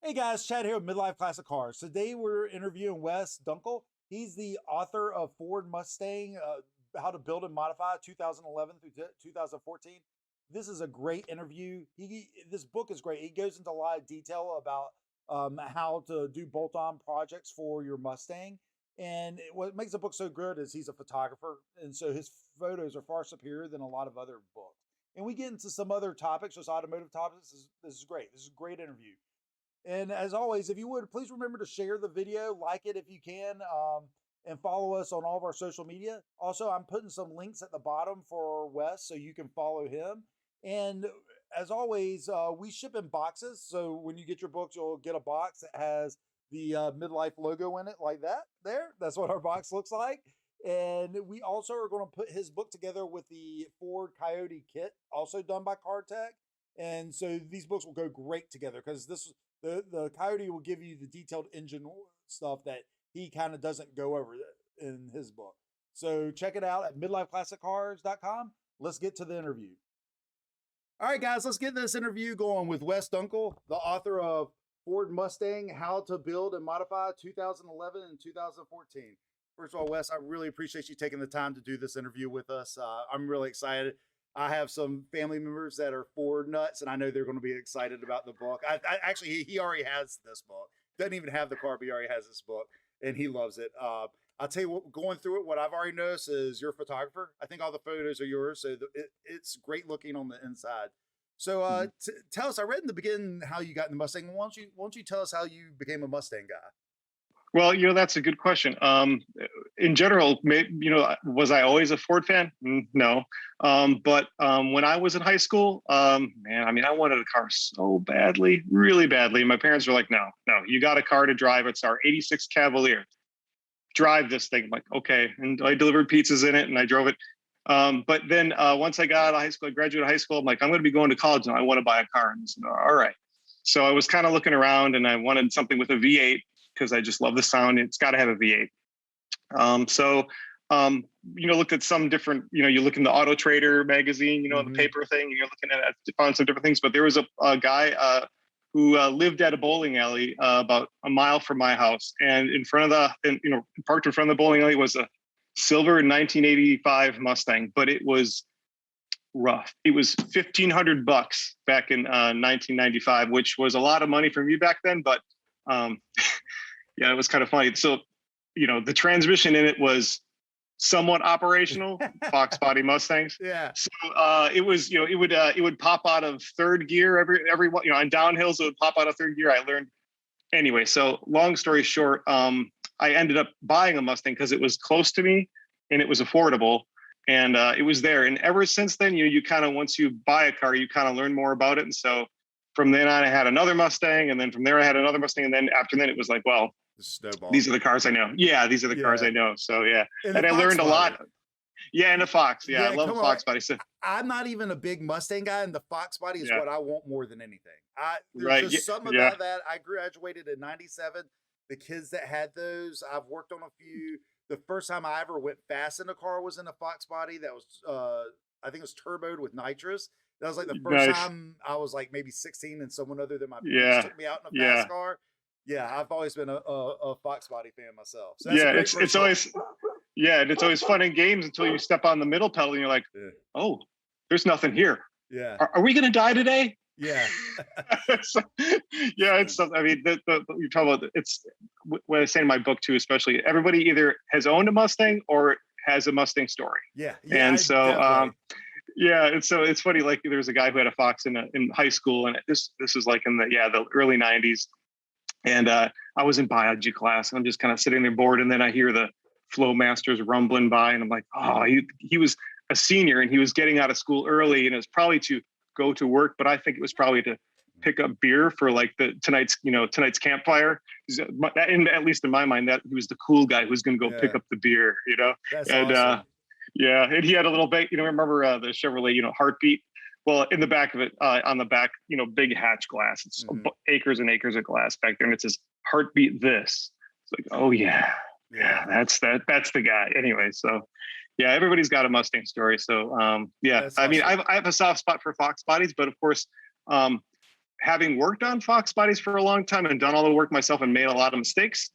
Hey guys, Chad here with Midlife Classic Cars. Today we're interviewing Wes Duenkel. He's the author of Ford Mustang, How to Build and Modify 2011 through 2014. This is a great interview. This book is great. He goes into a lot of detail about how to do bolt-on projects for your Mustang. And what makes the book so good is he's a photographer, and so his photos are far superior than a lot of other books. And we get into some other topics, just automotive topics. This is great. This is a great interview. And as always, if you would, please remember to share the video, like it if you can, and follow us on all of our social media. Also, I'm putting some links at the bottom for Wes so you can follow him. And as always, we ship in boxes. So when you get your books, you'll get a box that has the Midlife logo in it, like that. There, that's what our box looks like. And we also are going to put his book together with the Ford Coyote kit, also done by CarTech. And so these books will go great together because the Coyote will give you the detailed engine stuff that he kind of doesn't go over in his book. So check it out at midlifeclassiccars.com. Let's get to the interview. All right, guys, let's get this interview going with Wes Duenkel, the author of Ford Mustang, How to Build and Modify 2011 and 2014. First of all, Wes, I really appreciate you taking the time to do this interview with us. I'm really excited. I have some family members that are Ford nuts, and I know they're going to be excited about the book. Actually, he already has this book. Doesn't even have the car, but he already has this book, and he loves it. I'll tell you what, going through it, what I've already noticed is you're a photographer. I think all the photos are yours, so it's great looking on the inside. So tell us, I read in the beginning how you got in the Mustang. Why don't you tell us how you became a Mustang guy? Well, that's a good question. In general, was I always a Ford fan? No. But when I was in high school, man, I wanted a car so badly, really badly. My parents were like, no, you got a car to drive. It's our 86 Cavalier. Drive this thing. I'm like, okay. And I delivered pizzas in it and I drove it. But then once I got out of high school, I graduated high school. I'm like, I'm going to be going to college and I want to buy a car. And I said, all right. So I was kind of looking around and I wanted something with a V8 because I just love the sound. It's got to have a V8. Looked at some different, you look in the Auto Trader magazine, the paper thing, and you're looking at found some different things. But there was a guy who lived at a bowling alley about a mile from my house. And parked in front of the bowling alley was a silver 1985 Mustang, but it was rough. It was $1,500 back in 1995, which was a lot of money for me back then. But yeah, it was kind of funny. So, the transmission in it was somewhat operational, Fox body Mustangs. Yeah. So it was, it would pop out of third gear every on downhills. It would pop out of third gear. I learned anyway. So long story short, I ended up buying a Mustang because it was close to me and it was affordable. And it was there. And ever since then, you kind of, once you buy a car, you kind of learn more about it. And so from then on, I had another Mustang. And then from there, I had another Mustang. And then after that, it was like, well, these are the cars I know. Yeah, these are the cars I know. So yeah. And I learned a lot. Yeah, and the Fox. Yeah, I love a Fox body. So I'm not even a big Mustang guy, and the Fox body is what I want more than anything. There's just something about that. I graduated in '97. The kids that had those, I've worked on a few. The first time I ever went fast in a car was in a Fox body that was, I think it was turboed with nitrous. That was like the first time I was like maybe 16 and someone other than my parents took me out in a fast car. Yeah, I've always been a Fox body fan myself. So it's always, and it's always fun in games until you step on the middle pedal and you're like, oh, there's nothing here. Yeah. Are we going to die today? Yeah. So, it's, I mean, you're talking about, it's what I say in my book too, especially everybody either has owned a Mustang or has a Mustang story. Yeah. And so, and so it's funny, like there was a guy who had a Fox in high school, and this is like in the early 90s. And I was in biology class and I'm just kind of sitting there bored. And then I hear the flow masters rumbling by and I'm like, oh, he was a senior and he was getting out of school early and it was probably to go to work. But I think it was probably to pick up beer for like tonight's campfire. At least in my mind, that he was the cool guy who was going to go pick up the beer, That's and awesome. and he had a little bit, remember the Chevrolet, Heartbeat. Well, in the back of it, on the back, big hatch glass. It's acres and acres of glass back there, and it says "Heartbeat." This. It's like, oh yeah, that's the guy. Anyway, so yeah, everybody's got a Mustang story. So I mean, I have a soft spot for Fox bodies, but of course, having worked on Fox bodies for a long time and done all the work myself and made a lot of mistakes,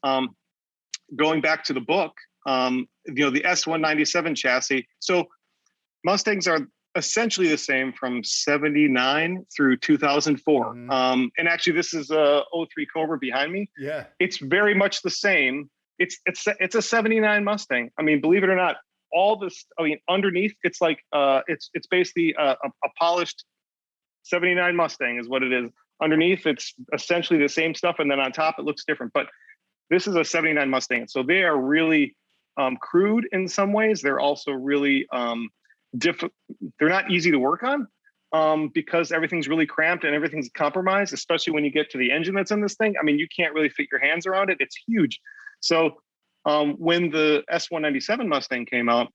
going back to the book, the S197 chassis. So Mustangs are essentially the same from 79 through 2004. And actually this is a 03 Cobra behind me. Yeah. It's very much the same. It's a 79 Mustang. I mean, believe it or not, all this, underneath it's like, it's basically a polished 79 Mustang is what it is. Underneath, it's essentially the same stuff. And then on top, it looks different. But this is a 79 Mustang. So they are really crude in some ways. They're also really difficult. They're not easy to work on because everything's really cramped and everything's compromised, especially when you get to the engine that's in this thing. I mean, you can't really fit your hands around it. It's huge. So when the S197 Mustang came out,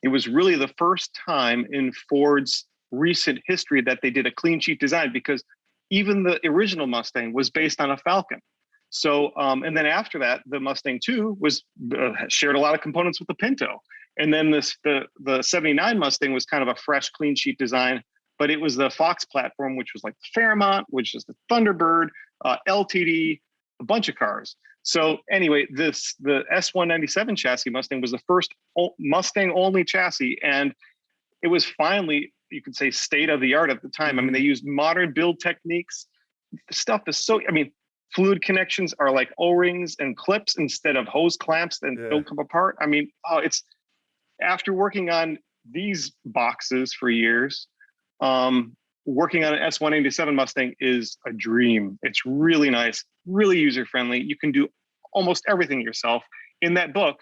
it was really the first time in Ford's recent history that they did a clean sheet design, because even the original Mustang was based on a Falcon. So, and then after that, the Mustang 2 was shared a lot of components with the Pinto. And then the 79 Mustang was kind of a fresh, clean sheet design, but it was the Fox platform, which was like the Fairmont, which is the Thunderbird, LTD, a bunch of cars. So anyway, the S197 chassis Mustang was the first Mustang only chassis. And it was finally, you could say, state of the art at the time. I mean, they used modern build techniques. The stuff is fluid connections are like O-rings and clips instead of hose clamps and they'll come apart. I mean, it's after working on these boxes for years, working on an S187 Mustang is a dream. It's really nice, really user-friendly. You can do almost everything yourself. In that book,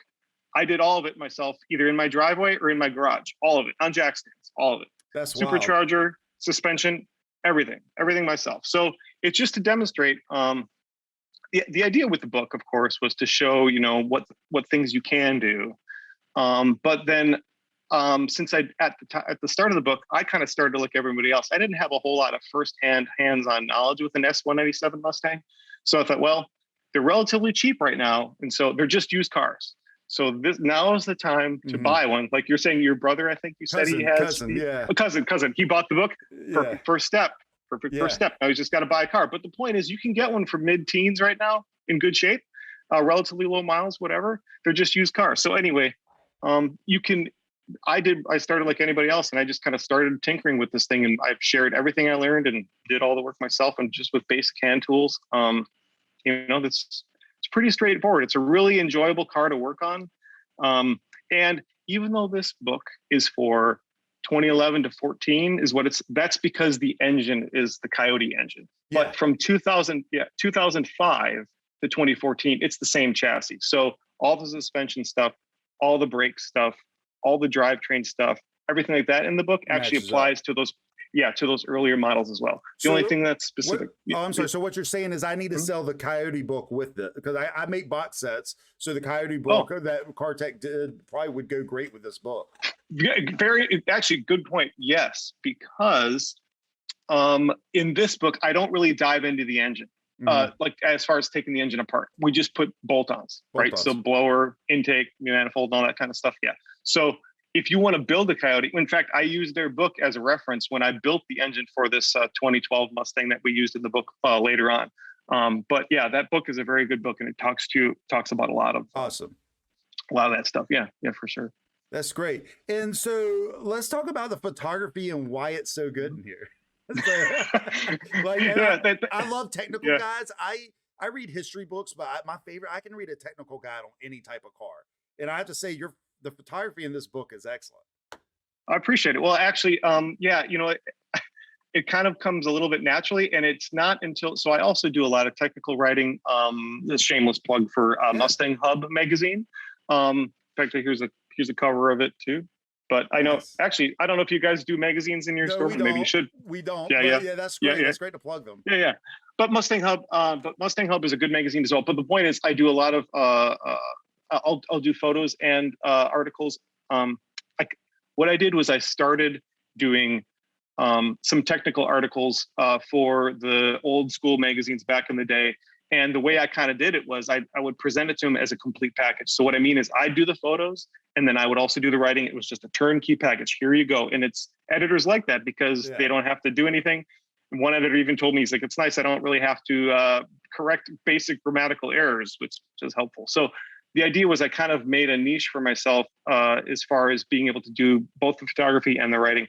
I did all of it myself, either in my driveway or in my garage, all of it, on jack stands, all of it. That's Supercharger, wild. suspension, everything myself. So it's just to demonstrate, the idea with the book, of course, was to show, what things you can do. But then since at the start of the book, I kind of started to look everybody else. I didn't have a whole lot of firsthand hands-on knowledge with an S197 Mustang. So I thought, well, they're relatively cheap right now. And so they're just used cars. So now is the time to buy one. Like you're saying, your brother, I think you said he has a cousin. He bought the book. Perfect first step. First step. Now he's just got to buy a car. But the point is, you can get one for mid-teens right now in good shape, relatively low miles, whatever. They're just used cars. So anyway, I started like anybody else, and I just kind of started tinkering with this thing, and I've shared everything I learned and did all the work myself, and just with basic hand tools. It's pretty straightforward. It's a really enjoyable car to work on. And even though this book is for 2011 to 14 that's because the engine is the Coyote engine. Yeah. But from 2005 to 2014, it's the same chassis. So all the suspension stuff, all the brake stuff, all the drivetrain stuff, everything like that in the book actually applies to those earlier models as well. The only thing that's specific. I'm sorry. So what you're saying is I need to sell the Coyote book with it, because I make box sets. So the Coyote book that CarTech did probably would go great with this book. Actually good point. Yes, because in this book, I don't really dive into the engine. Like as far as taking the engine apart, we just put bolt-ons, right? So blower, intake, manifold, and all that kind of stuff. Yeah. So if you want to build a Coyote, in fact, I used their book as a reference when I built the engine for this 2012 Mustang that we used in the book later on. But yeah, that book is a very good book, and it talks about a lot of that stuff. Yeah, for sure. That's great. And so let's talk about the photography and why it's so good in here. I love technical guides. I read history books, but my favorite, I can read a technical guide on any type of car. And I have to say, the photography in this book is excellent. I appreciate it. Well, actually, it kind of comes a little bit naturally, and it's not until, so I also do a lot of technical writing, a shameless plug for Mustang Hub magazine. In fact, here's a cover of it too. But I know, actually, I don't know if you guys do magazines in your store. Maybe you should. We don't. Yeah, that's great. That's great to plug them. Yeah. But Mustang Hub is a good magazine as well. But the point is, I do a lot of I'll do photos and articles. What I did was I started doing some technical articles for the old school magazines back in the day. And the way I kind of did it was I would present it to them as a complete package. So what I mean is I do the photos, and then I would also do the writing. It was just a turnkey package. Here you go. And it's editors like that because they don't have to do anything. one editor even told me, he's like, it's nice I don't really have to correct basic grammatical errors, which is helpful. So the idea was I kind of made a niche for myself as far as being able to do both the photography and the writing.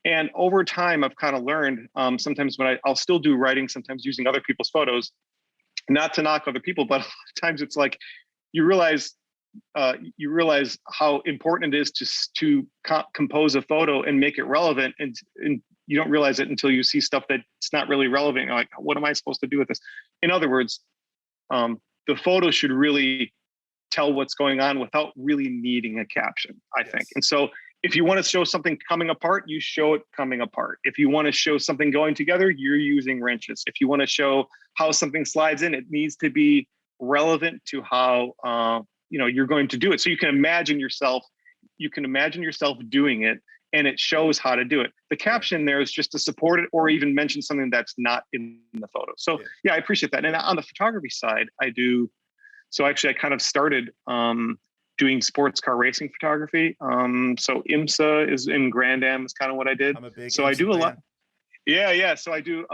And over time, I've kind of learned sometimes when I'll still do writing, sometimes using other people's photos, not to knock other people, but a lot of times it's like you realize how important it is to compose a photo and make it relevant, and you don't realize it until you see stuff that's not really relevant. You're like, what am I supposed to do with this? In other words, the photo should really tell what's going on without really needing a caption, I think. And so if you want to show something coming apart, you show it coming apart. If you want to show something going together, you're using wrenches. If you want to show how something slides in, it needs to be relevant to how you're going to do it. So you can imagine yourself doing it, and it shows how to do it. The caption there is just to support it or even mention something that's not in the photo. So yeah, I appreciate that. And on the photography side, so actually I kind of started doing sports car racing photography. So IMSA is in Grand Am is kind of what I did. I'm a big so IMSA I do a fan. lot. Yeah. So I do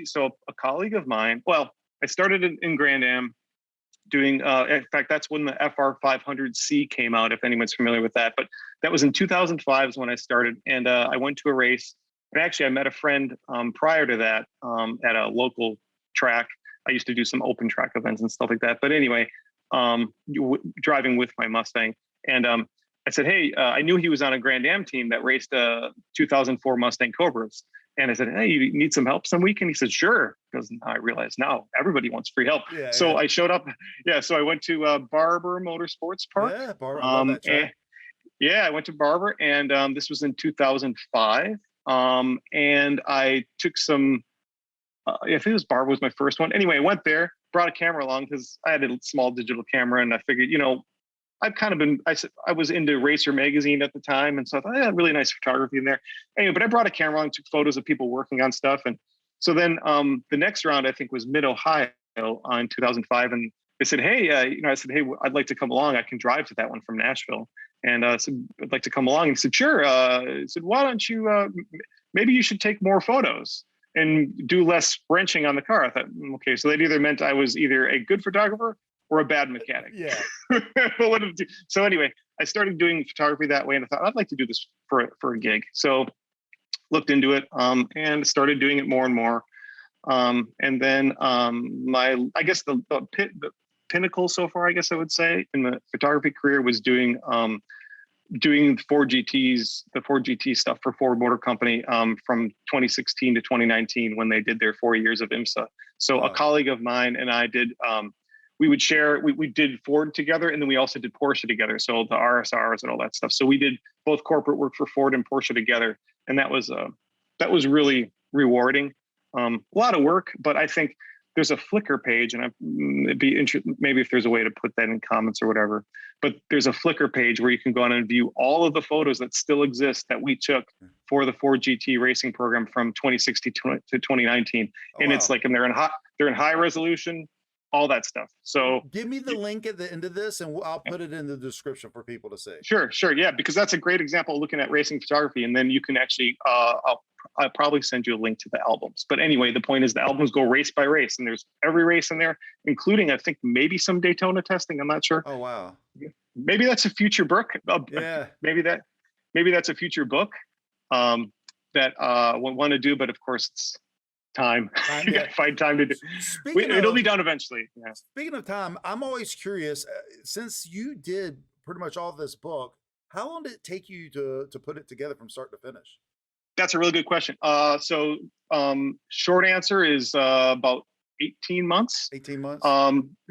so a colleague of mine, well, I started in Grand Am doing, in fact, that's when the FR 500C came out, if anyone's familiar with that. But that was in 2005 is when I started. And I went to a race. And actually, I met a friend prior to that at a local track. I used to do some open track events and stuff like that. But anyway, driving with my Mustang. And I said, hey, I knew he was on a Grand Am team that raced 2004 Mustang Cobras. And I said, hey, you need some help some week? And he said, sure. Because I realized now everybody wants free help. I showed up. Yeah. So I went to Barber Motorsports Park. Yeah, Barber. I love that track. I went to Barber, and this was in 2005. And I took some, I think it was Barber was my first one. Anyway, I went there, brought a camera along because I had a small digital camera, and I figured, I've kind of been, I was into Racer magazine at the time. And so I thought, I had really nice photography in there. Anyway, but I brought a camera and took photos of people working on stuff. And so then the next round, I think, was Mid-Ohio in 2005. And they said, hey, I said, hey, I'd like to come along. I can drive to that one from Nashville. And I said, I'd like to come along. And he said, sure. He said, why don't you, maybe you should take more photos and do less wrenching on the car. I thought, okay, so that either meant I was either a good photographer or a bad mechanic. Yeah. So anyway, I started doing photography that way, and I thought I'd like to do this for a gig. So looked into it and started doing it more and more. And then I guess the pinnacle so far, I guess I would say, in the photography career was doing Ford GTs, the Ford GT stuff for Ford Motor Company from 2016 to 2019 when they did their 4 years of IMSA. So a colleague of mine and I did, we did Ford together, and then we also did Porsche together. So the RSRs and all that stuff. So we did both corporate work for Ford and Porsche together. And that was really rewarding. A lot of work, but I think there's a Flickr page, and it'd be interesting, maybe if there's a way to put that in comments or whatever, but there's a Flickr page where you can go on and view all of the photos that still exist that we took for the Ford GT racing program from 2016 to 2019. And it's like, and they're in high resolution, all that stuff. So give me the link at the end of this, and I'll put it in the description for people to see. Sure. Yeah, because that's a great example of looking at racing photography. And then you can actually, I'll probably send you a link to the albums. But anyway, the point is the albums go race by race, and there's every race in there, including, I think, maybe some Daytona testing. I'm not sure. Oh, wow. Maybe that's a future book. Maybe that's a future book that we want to do. But of course, it's time. You got to find time to do. It'll be done eventually. Yeah. Speaking of time, I'm always curious, since you did pretty much all this book, how long did it take you to put it together from start to finish? That's a really good question. So short answer is about 18 months. 18 months?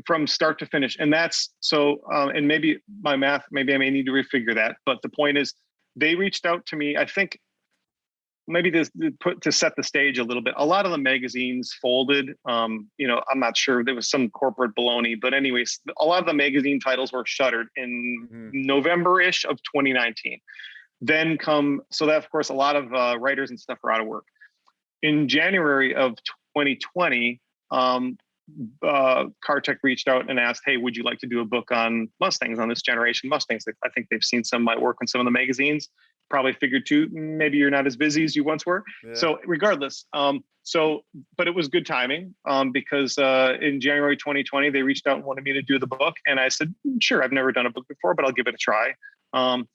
From start to finish. And that's so, and maybe my math, maybe I may need to refigure that. But the point is, they reached out to me, I think, maybe to set the stage a little bit. A lot of the magazines folded. I'm not sure. There was some corporate baloney. But anyways, a lot of the magazine titles were shuttered in November-ish of 2019. So that, of course, a lot of writers and stuff were out of work. In January of 2020, CarTech reached out and asked, hey, would you like to do a book on Mustangs, on this generation Mustangs? I think they've seen some of my work in some of the magazines. probably figured too, maybe you're not as busy as you once were. Yeah. So regardless, but it was good timing because in January 2020, they reached out and wanted me to do the book. And I said, sure, I've never done a book before, but I'll give it a try. Then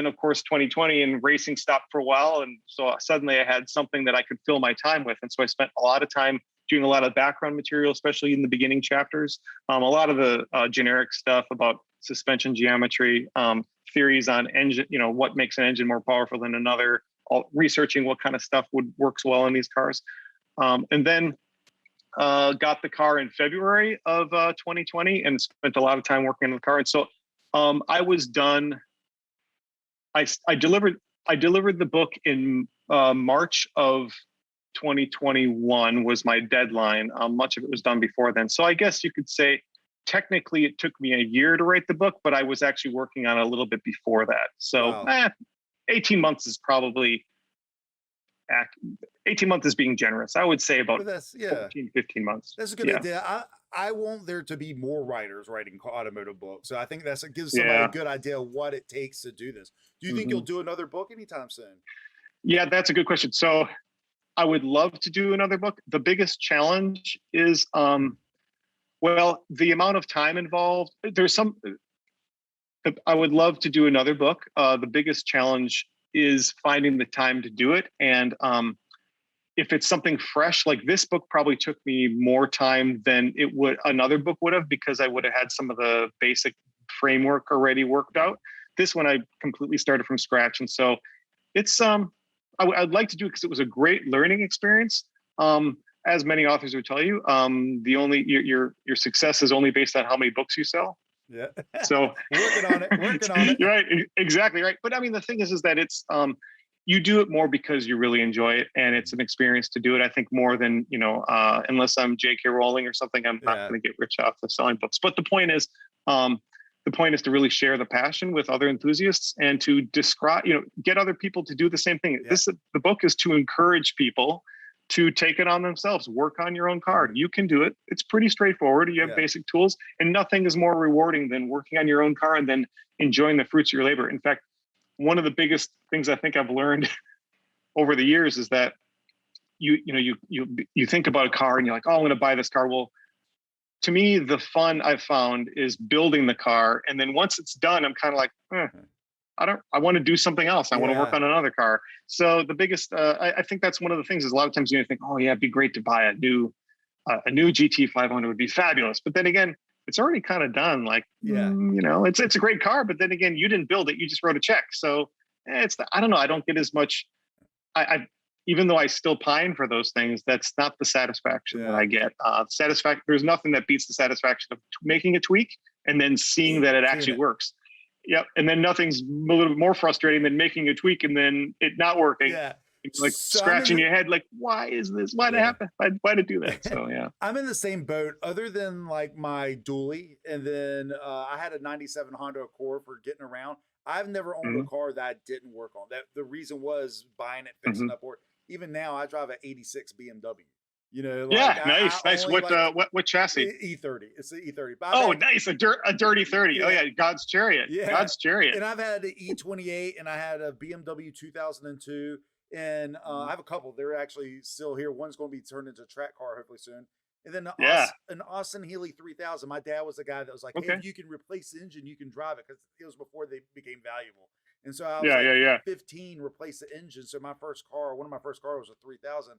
of course, 2020 and racing stopped for a while. And so suddenly I had something that I could fill my time with. And so I spent a lot of time doing a lot of background material, especially in the beginning chapters, a lot of the generic stuff about suspension geometry, theories on engine, what makes an engine more powerful than another, researching what kind of stuff works well in these cars. And then got the car in February of 2020 and spent a lot of time working on the car. And so I was done. I delivered the book in March of 2021 was my deadline. Much of it was done before then. So I guess you could say technically it took me a year to write the book, but I was actually working on it a little bit before that. So Wow. 18 months is probably 18 months is being generous. I would say about But that's 14, 15 months. That's a good idea. I want there to be more writers writing automotive books. So I think it gives somebody a good idea of what it takes to do this. Do you think you'll do another book anytime soon? Yeah, that's a good question. So I would love to do another book. The biggest challenge is, the amount of time involved. I would love to do another book. The biggest challenge is finding the time to do it. And if it's something fresh, like this book probably took me more time than another book would have, because I would have had some of the basic framework already worked out. This one I completely started from scratch. And so it's, I'd like to do it because it was a great learning experience. As many authors would tell you, your success is only based on how many books you sell. Yeah. So working on it. You're right. Exactly right. But I mean, the thing is that it's, you do it more because you really enjoy it, and it's an experience to do it. I think more than, unless I'm J.K. Rowling or something, I'm not going to get rich off of selling books. But the point is to really share the passion with other enthusiasts and to describe, get other people to do the same thing. Yeah. The book is to encourage people to take it on themselves, work on your own car. You can do it. It's pretty straightforward. You have basic tools, and nothing is more rewarding than working on your own car and then enjoying the fruits of your labor. In fact, one of the biggest things I think I've learned over the years is that you think about a car and you're like, oh, I'm going to buy this car. Well, to me, the fun I've found is building the car. And then once it's done, I'm kind of like, I want to do something else. I want to work on another car. So the biggest, I think that's one of the things is a lot of times you think, oh yeah, it'd be great to buy a new GT500 would be fabulous. But then again, it's already kind of done. Like, it's a great car, but then again, you didn't build it. You just wrote a check. So I don't know. I don't get as much. Even though I still pine for those things, that's not the satisfaction that I get. There's nothing that beats the satisfaction of making a tweak and then seeing that it actually works. Yep. And then nothing's a little bit more frustrating than making a tweak and then it not working. Yeah. It's like scratching your head, like, why is this? Why did it happen? Why did it do that? So, yeah. I'm in the same boat other than like my dually. And then I had a 97 Honda Accord for getting around. I've never owned a car that I didn't work on. That the reason was buying it, fixing up, or even now I drive an 86 BMW. Nice. What chassis? E30. It's the E30. Nice. A dirty 30. Yeah. Oh yeah, God's Chariot. Yeah. God's Chariot. And I've had the E28 and I had a BMW 2002. And I have a couple. They're actually still here. One's going to be turned into a track car hopefully soon. And then an Austin Healey 3000. My dad was the guy that was like, hey, if you can replace the engine, you can drive it, because it was before they became valuable. And so I was 15, replace the engine. So one of my first cars was a 3000.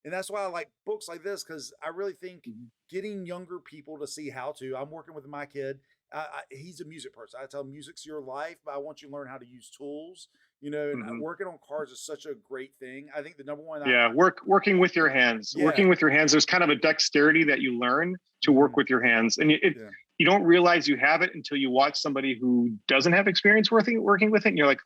And that's why I like books like this, because I really think getting younger people to see how to. I'm working with my kid. He's a music person. I tell him music's your life, but I want you to learn how to use tools. And working on cars is such a great thing. I think the number one. Working with your hands. Yeah. Working with your hands. There's kind of a dexterity that you learn to work with your hands, and you don't realize you have it until you watch somebody who doesn't have experience working with it, and you're like,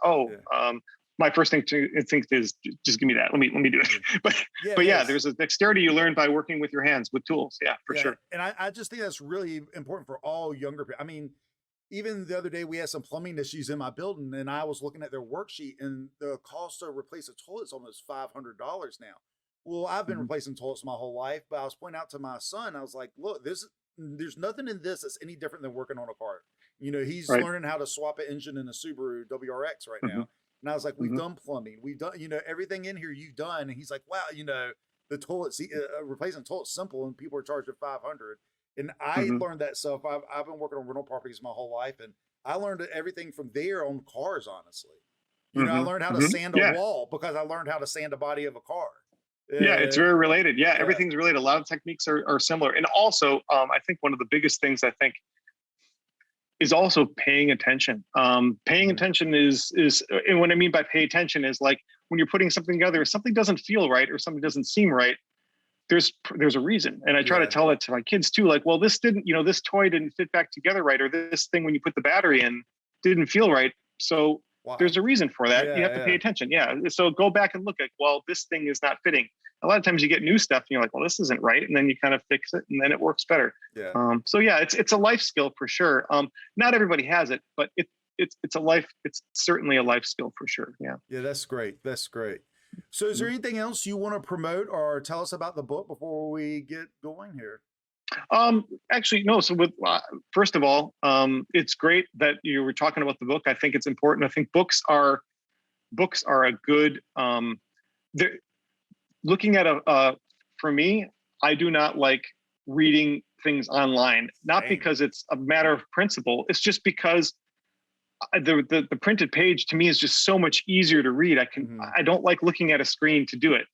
my first thing to think is just give me that. Let me do it. But there's a dexterity you learn by working with your hands with tools. Yeah, for sure. And I just think that's really important for all younger people. I mean, even the other day we had some plumbing issues in my building, and I was looking at their worksheet, and the cost to replace a toilet is almost $500 now. Well, I've been replacing toilets my whole life, but I was pointing out to my son, I was like, look, there's nothing in this that's any different than working on a car. He's learning how to swap an engine in a Subaru WRX right now. And I was like, we've done plumbing. We've done, everything in here you've done. And he's like, wow, the toilet seat, replacing toilet's simple and people are charged at 500. And I learned that stuff. I've been working on rental properties my whole life. And I learned everything from there on cars, honestly. I learned how to sand a wall because I learned how to sand a body of a car. Yeah, it's very related. Yeah, everything's related. A lot of techniques are similar. And also, I think one of the biggest things is also paying attention. Paying attention is, and what I mean by pay attention is like when you're putting something together, if something doesn't feel right or something doesn't seem right, there's a reason. And I try to tell that to my kids too. Like, well, this this toy didn't fit back together right, or this thing when you put the battery in didn't feel right. So there's a reason for that. You have to pay attention. Yeah. So go back and look at, well, this thing is not fitting. A lot of times you get new stuff and you're like, well, this isn't right. And then you kind of fix it and then it works better. Yeah. So yeah, it's a life skill for sure. Not everybody has it, but it's certainly a life skill for sure. Yeah. Yeah. That's great. That's great. So is there anything else you want to promote or tell us about the book before we get going here? Actually, no. So first of all, it's great that you were talking about the book. I think it's important. I think books are a good, looking at for me, I do not like reading things online, not because it's a matter of principle. It's just because the printed page to me is just so much easier to read. I don't like looking at a screen to do it.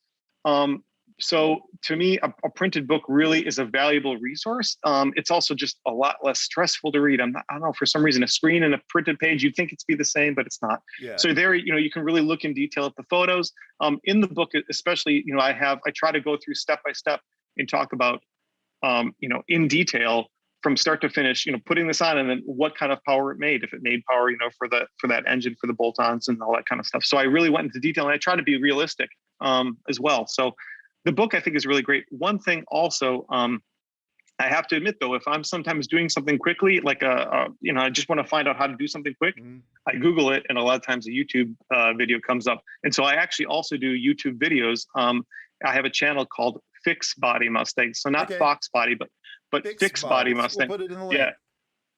So to me, a printed book really is a valuable resource. It's also just a lot less stressful to read. I don't know, for some reason, a screen and a printed page, you'd think it's be the same, but it's not. Yeah. So there, you can really look in detail at the photos. In the book, especially, I try to go through step by step and talk about, in detail from start to finish, putting this on and then what kind of power it made, if it made power, for that engine, for the bolt-ons and all that kind of stuff. So I really went into detail and I try to be realistic as well. So the book I think is really great. One thing also, I have to admit though, if I'm sometimes doing something quickly, like I just want to find out how to do something quick, I Google it and a lot of times a YouTube video comes up. And so I actually also do YouTube videos. I have a channel called Fix Body Mustang. So not Fox Body, but Fix Body Mustang. We'll put it in the link.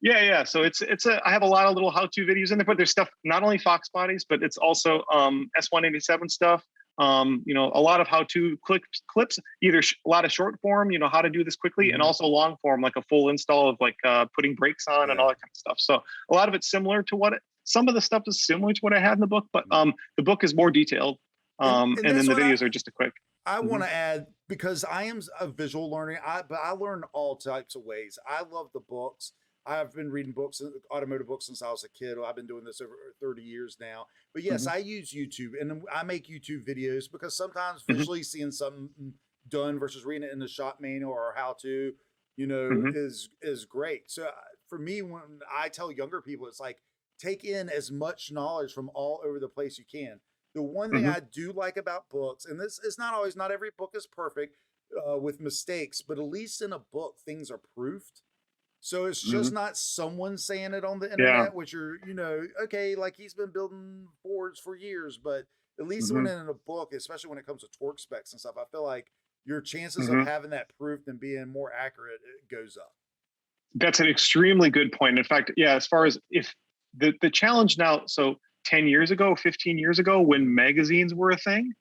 Yeah. So I have a lot of little how-to videos in there, but there's stuff, not only Fox bodies, but it's also S187 stuff. A lot of how-to clips, either a lot of short form, how to do this quickly, and also long form, like a full install of like putting brakes on and all that kind of stuff. So a lot of it's similar to some of the stuff is similar to what I had in the book, but the book is more detailed. And then the videos are just a quick. I want to add, because I am a visual learner, but I learn all types of ways. I love the books. I've been reading books, automotive books, since I was a kid. I've been doing this over 30 years now. But yes, I use YouTube and I make YouTube videos because sometimes visually seeing something done versus reading it in the shop manual or how to, is great. So for me, when I tell younger people, it's like, take in as much knowledge from all over the place you can. The one thing I do like about books, and this is not every book is perfect with mistakes, but at least in a book, things are proofed. So it's just not someone saying it on the internet, which are, okay, like he's been building Fords for years, but at least when in a book, especially when it comes to torque specs and stuff, I feel like your chances of having that proofed and being more accurate, it goes up. That's an extremely good point. In fact, as far as if the challenge now, so 10 years ago, 15 years ago, when magazines were a thing,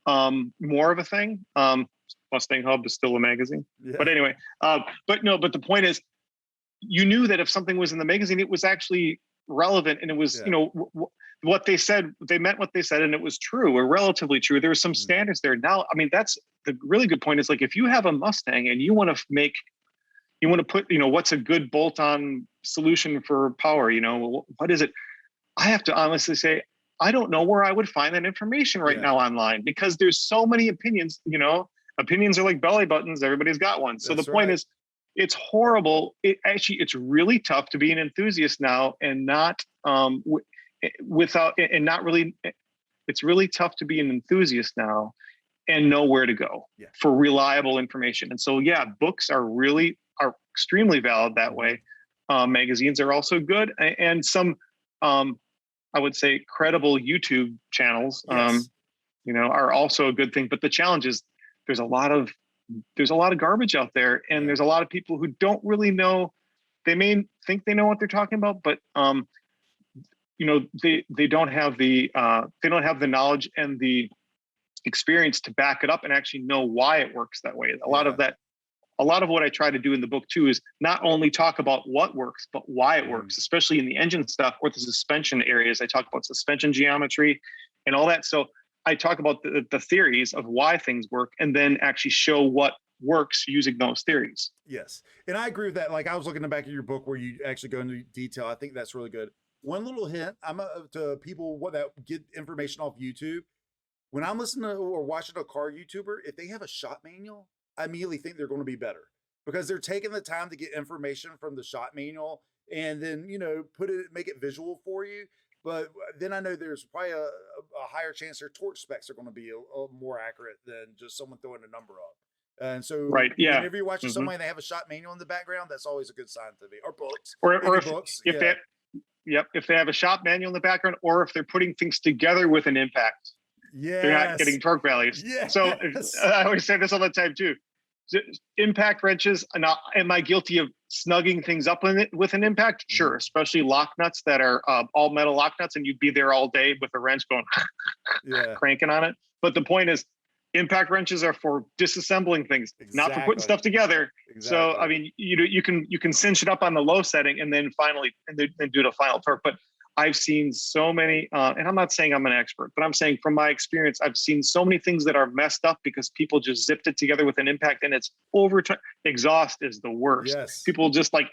more of a thing, Mustang Hub is still a magazine, but anyway, but the point is, you knew that if something was in the magazine, it was actually relevant, and it was, what they said, they meant what they said, and it was true or relatively true. There were some standards there. Now, I mean, that's the really good point. Is like, if you have a Mustang and you want to put, what's a good bolt-on solution for power? What is it? I have to honestly say, I don't know where I would find that information right now online, because there's so many opinions. Opinions are like belly buttons. Everybody's got one. So the point is, it's horrible. It's really tough to be an enthusiast now and not it's really tough to be an enthusiast now and know where to go for reliable information. And so, books are extremely valid that way. Magazines are also good, and some, I would say, credible YouTube channels, are also a good thing. But the challenge is there's a lot of garbage out there, and there's a lot of people who don't really know. They may think they know what they're talking about, but they don't have the knowledge and the experience to back it up and actually know why it works that way. A lot of what I try to do in the book too is not only talk about what works, but why it works, especially in the engine stuff or the suspension areas. I talk about suspension geometry and all that. So I talk about the theories of why things work and then actually show what works using those theories. Yes. And I agree with that. Like I was looking at the back of your book where you actually go into detail. I think that's really good. One little hint to people that get information off YouTube. When I'm listening to or watching a car YouTuber, if they have a shop manual, I immediately think they're going to be better because they're taking the time to get information from the shop manual and then, make it visual for you. But then I know there's probably a higher chance their torque specs are going to be a more accurate than just someone throwing a number up. And so, whenever you're watching somebody and they have a shop manual in the background, that's always a good sign to me. Or books, or if they have a shop manual in the background, or if they're putting things together with an impact, they're not getting torque values. Yes. So I always say this all the time too. Impact wrenches. Now, am I guilty of snugging things up with an impact? Sure, especially lock nuts that are all metal lock nuts, and you'd be there all day with a wrench going cranking on it. But the point is, impact wrenches are for disassembling things, not for putting stuff together. So I mean, you can cinch it up on the low setting and then do the final torque. But I've seen so many, and I'm not saying I'm an expert, but I'm saying from my experience, I've seen so many things that are messed up because people just zipped it together with an impact, and it's exhaust is the worst. Yes. People just like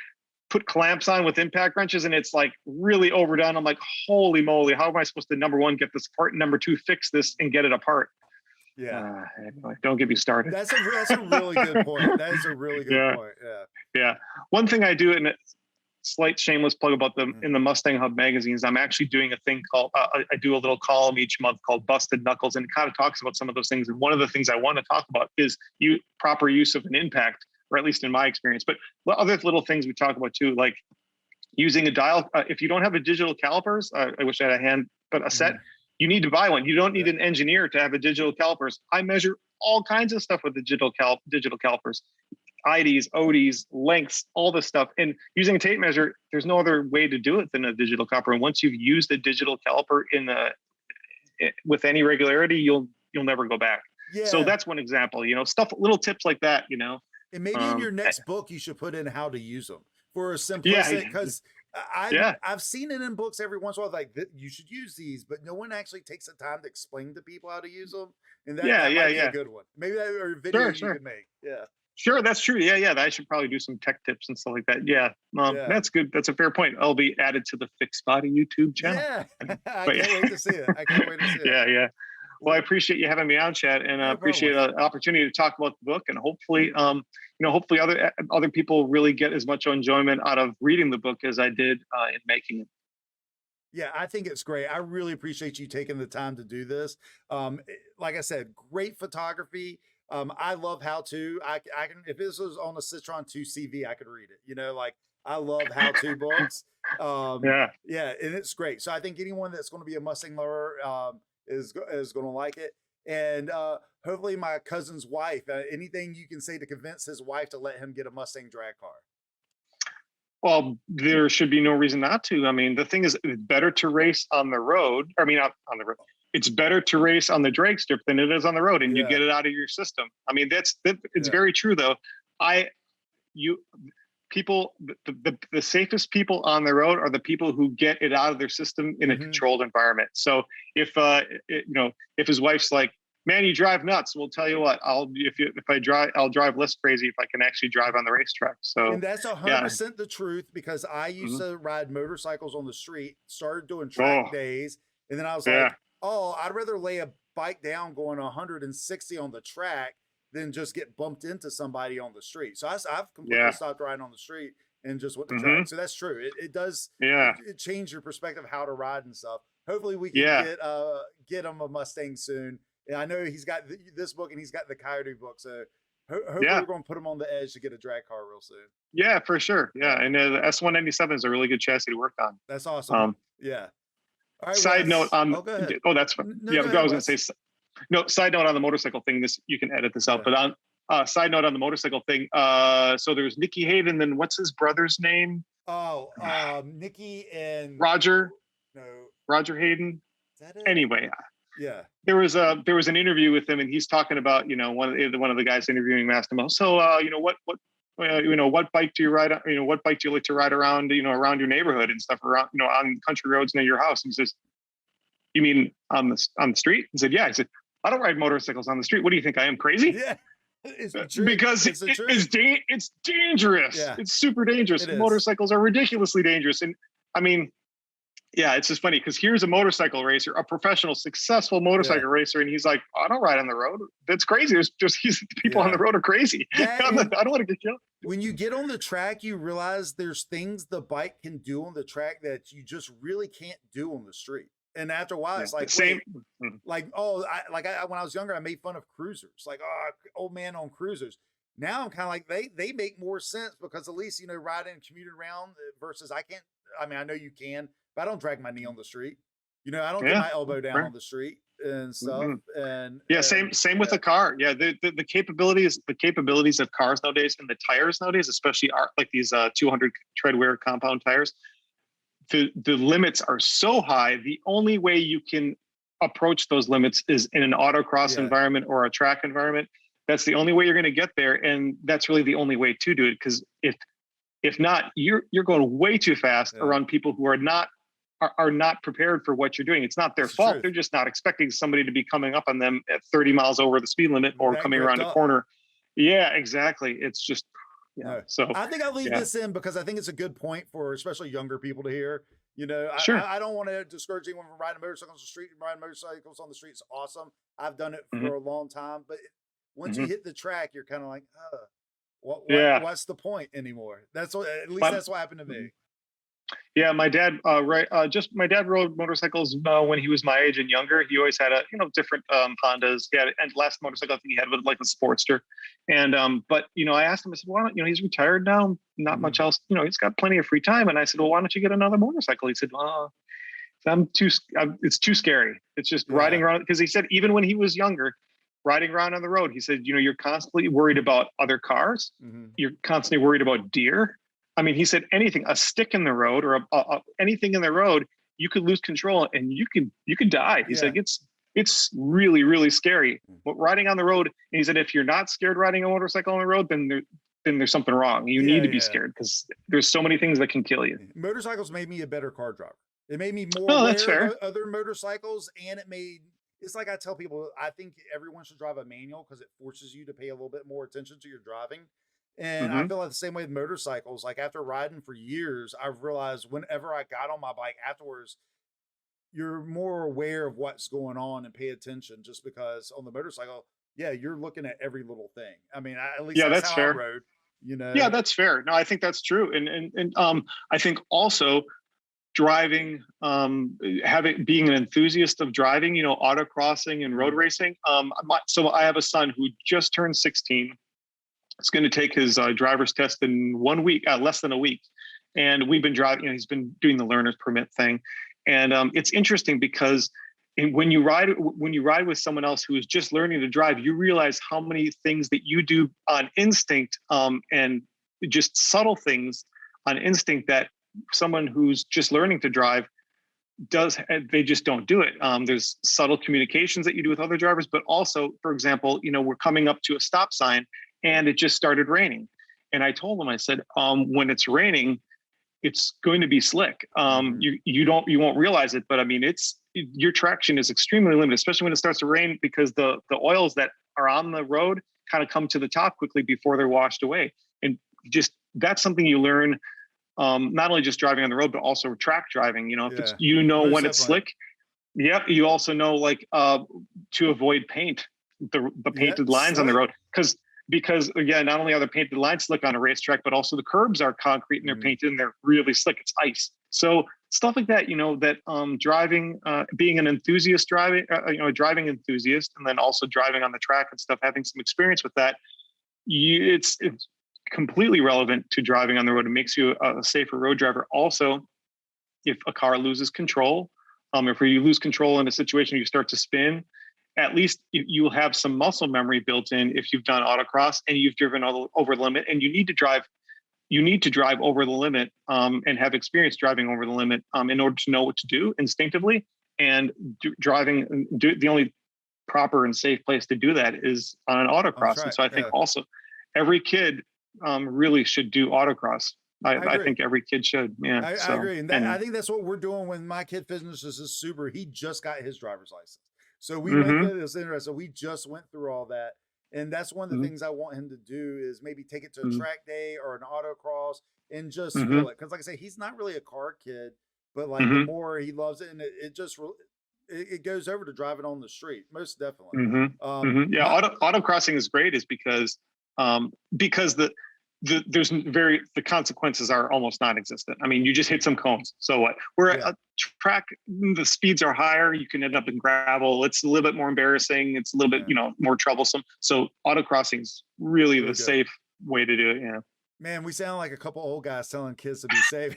put clamps on with impact wrenches, and it's like really overdone. I'm like, holy moly, how am I supposed to, number one, get this part, and number two, fix this and get it apart? Yeah. Anyway, don't get me started. That's a really good point. That is a really good point. Yeah. One thing I do, and slight shameless plug about them in the Mustang Hub magazines, I'm actually doing a thing called, I do a little column each month called Busted Knuckles, and it kind of talks about some of those things. And one of the things I want to talk about is proper use of an impact, or at least in my experience. But other little things we talk about too, like using a dial. If you don't have a digital calipers, I wish I had a set. You need to buy one. You don't need an engineer to have a digital calipers. I measure all kinds of stuff with the digital calipers. IDs, ODs, lengths, all this stuff. And using a tape measure, there's no other way to do it than a digital caliper. And once you've used a digital caliper with any regularity, you'll never go back. Yeah. So that's one example, little tips like that, And maybe in your next book, you should put in how to use them for a simplicity, because I've seen it in books every once in a while, like you should use these, but no one actually takes the time to explain to people how to use them. And that might be a good one. Maybe that or a video you could make. Yeah. Sure, that's true. Yeah. I should probably do some tech tips and stuff like that. Yeah. That's good. That's a fair point. I'll be added to the Fixed Body YouTube channel. Yeah, I can't wait to see it. Yeah. Well, I appreciate you having me on, Chad, and I appreciate the opportunity to talk about the book. And hopefully, hopefully other people really get as much enjoyment out of reading the book as I did in making it. Yeah, I think it's great. I really appreciate you taking the time to do this. Like I said, great photography. I love how-to. I can, if this was on a Citroen 2CV, I could read it. I love how-to books. And it's great. So I think anyone that's going to be a Mustang lover is going to like it. And hopefully my cousin's wife, anything you can say to convince his wife to let him get a Mustang drag car. Well, there should be no reason not to. I mean, the thing is, it's better to race on the road. I mean, not on the road. It's better to race on the drag strip than it is on the road, and you get it out of your system. I mean, it's very true, though. The safest people on the road are the people who get it out of their system in a controlled environment. So if his wife's like, man, you drive nuts, we'll tell you what, I'll drive less crazy if I can actually drive on the racetrack. So, and that's 100% the truth, because I used to ride motorcycles on the street, started doing track days, and then I was like, I'd rather lay a bike down going 160 on the track than just get bumped into somebody on the street. So I've completely stopped riding on the street and just went to track. So that's true. It does it change your perspective of how to ride and stuff. Hopefully we can get him a Mustang soon. And I know he's got this book and he's got the Coyote book. So hopefully we're going to put him on the edge to get a drag car real soon. Yeah, for sure. Yeah. And the S197 is a really good chassis to work on. That's awesome. All right, side note on go ahead. That's fine. I was going to say, side note on the motorcycle thing, this, you can edit this out, but on side note on the motorcycle thing. So there's Nicky Hayden, then what's his brother's name? Nicky and Roger. No, Roger Hayden. is that it? Anyway, Yeah. there was an interview with him, and he's talking about, you know, one of the guys interviewing asked him, so you know, what bike do you ride? You know, what bike do you like to ride around? You know, around your neighborhood and stuff, around, you know, on country roads near your house. And he says, "You mean on the street?" He said, "Yeah." I said, "I don't ride motorcycles on the street. What do you think? I am crazy?" Yeah. It's the truth. Because It's the truth. it's dangerous. Yeah. It's super dangerous. It is. Motorcycles are ridiculously dangerous. And I mean, yeah, it's just funny because here's a motorcycle racer, a professional, successful motorcycle racer, and he's like, "I don't ride on the road. That's crazy. There's just people on the road are crazy. I don't want to get killed." When you get on the track, you realize there's things the bike can do on the track that you just really can't do on the street. And after a while, it's like, same. Like, when I was younger, I made fun of cruisers, like, oh, old man on cruisers. Now I'm kind of like, they make more sense because at least, you know, riding and commuting around versus I can't. I mean, I know you can, but I don't drag my knee on the street. You know, I don't get my elbow down on the street and stuff. And same with the car. Yeah, the capabilities of cars nowadays, and the tires nowadays, especially are like these 200 tread wear compound tires. The limits are so high. The only way you can approach those limits is in an autocross environment or a track environment. That's the only way you're going to get there, and that's really the only way to do it. Because if not, you're going way too fast around people who are not prepared for what you're doing. It's not their fault. They're just not expecting somebody to be coming up on them at 30 miles over the speed limit or coming around a corner. Yeah, exactly. It's just, So I think I'll leave this in because I think it's a good point for especially younger people to hear. You know, I don't want to discourage anyone from riding motorcycles on the street. Riding motorcycles on the street is awesome. I've done it for a long time, but once you hit the track, you're kind of like, what's the point anymore? That's what, at least that's what happened to me. Yeah, my dad, my dad rode motorcycles when he was my age and younger. He always had different Hondas. He had, and last motorcycle I think he had was like a Sportster. And, but, you know, I asked him, I said, why don't, you know, he's retired now, not much else, you know, he's got plenty of free time. And I said, well, why don't you get another motorcycle? He said, it's too scary. It's just riding around. Because he said, even when he was younger, riding around on the road, he said, you know, you're constantly worried about other cars. You're constantly worried about deer. I mean, he said anything, a stick in the road or anything in the road, you could lose control and you could die. He's like, it's really, really scary. But riding on the road, and he said, if you're not scared riding a motorcycle on the road, then there's something wrong. You need to be scared because there's so many things that can kill you. Motorcycles made me a better car driver. It made me more aware of other motorcycles, and it's like I tell people, I think everyone should drive a manual because it forces you to pay a little bit more attention to your driving. And I feel like the same way with motorcycles. Like after riding for years, I've realized whenever I got on my bike afterwards, you're more aware of what's going on and pay attention just because on the motorcycle, you're looking at every little thing. I mean, at least that's how fair. I rode, you know? Yeah, that's fair. No, I think that's true. And I think also driving, being an enthusiast of driving, you know, autocrossing and road racing. So I have a son who just turned 16. It's going to take his driver's test in 1 week, less than a week. And we've been driving, you know, he's been doing the learner's permit thing. And it's interesting because when you ride with someone else who is just learning to drive, you realize how many things that you do on instinct and just subtle things on instinct that someone who's just learning to drive does. They just don't do it. There's subtle communications that you do with other drivers, but also, for example, you know, we're coming up to a stop sign and it just started raining. And I told him, I said, when it's raining, it's going to be slick. You won't realize it, but I mean, your traction is extremely limited, especially when it starts to rain, because the oils that are on the road kind of come to the top quickly before they're washed away. And just, that's something you learn, not only just driving on the road, but also track driving. You know, if it's, you know, when it's slick. Yep. You also know, like, to avoid paint, the painted lines on the road. Because again, not only are the painted lines slick on a racetrack, but also the curbs are concrete and they're painted and they're really slick. It's ice. So stuff like that, you know, that driving, being an enthusiast driving, a driving enthusiast, and then also driving on the track and stuff, having some experience with that, it's completely relevant to driving on the road. It makes you a safer road driver. Also, if a car loses control, if you lose control in a situation, you start to spin, at least you'll have some muscle memory built in if you've done autocross and you've driven over limit and you need to drive, you need to drive over the limit and have experience driving over the limit in order to know what to do instinctively. And the only proper and safe place to do that is on an autocross. And so I think also every kid really should do autocross. I think every kid should. Yeah, I agree. And I think that's what we're doing when my kid finishes his Super. He just got his driver's license. So we went through this interest. So we just went through all that. And that's one of the things I want him to do is maybe take it to a track day or an autocross and just feel it. Because like I say, he's not really a car kid, but like the more he loves it, and it just it goes over to driving on the street, most definitely. Yeah, autocrossing is great, is because the consequences are almost non-existent. I mean, you just hit some cones, so what? Where a track, the speeds are higher, you can end up in gravel. It's a little bit more embarrassing. It's a little bit, more troublesome. So autocrossing is really the safe way to do it. Yeah. Man, we sound like a couple old guys telling kids to be safe.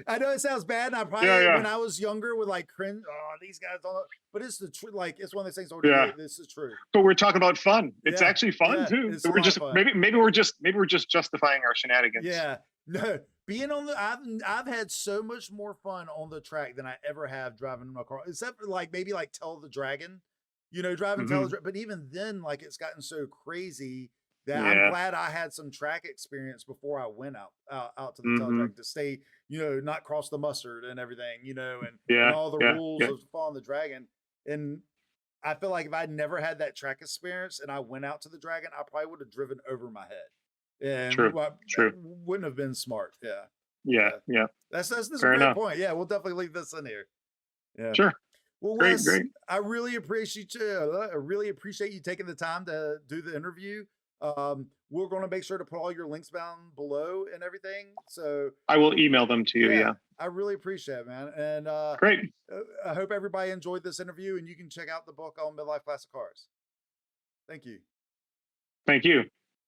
I know it sounds bad. And I probably, when I was younger, would like cringe. Oh, these guys don't know. But it's the truth. Like, it's one of those things. This is true. But we're talking about fun. It's actually fun too. So we're just maybe we're just justifying our shenanigans. Yeah. No, being on the I've had so much more fun on the track than I ever have driving my car, except for like maybe like Tell the Dragon, driving Tell the Dragon. But even then, like it's gotten so crazy that I'm glad I had some track experience before I went out to the Tell the Dragon to stay, not cross the mustard and everything, and all the rules of following the dragon. And I feel like if I'd never had that track experience and I went out to the Dragon, I probably would have driven over my head. And True. Wouldn't have been smart. Yeah. That's a great point. Yeah, we'll definitely leave this in here. Yeah. Sure. Well, Wes, I really appreciate you. I really appreciate you taking the time to do the interview. We're going to make sure to put all your links down below and everything. So I will email them to you. Yeah. I really appreciate it, man. And great. I hope everybody enjoyed this interview, and you can check out the book on Midlife Classic Cars. Thank you. Thank you.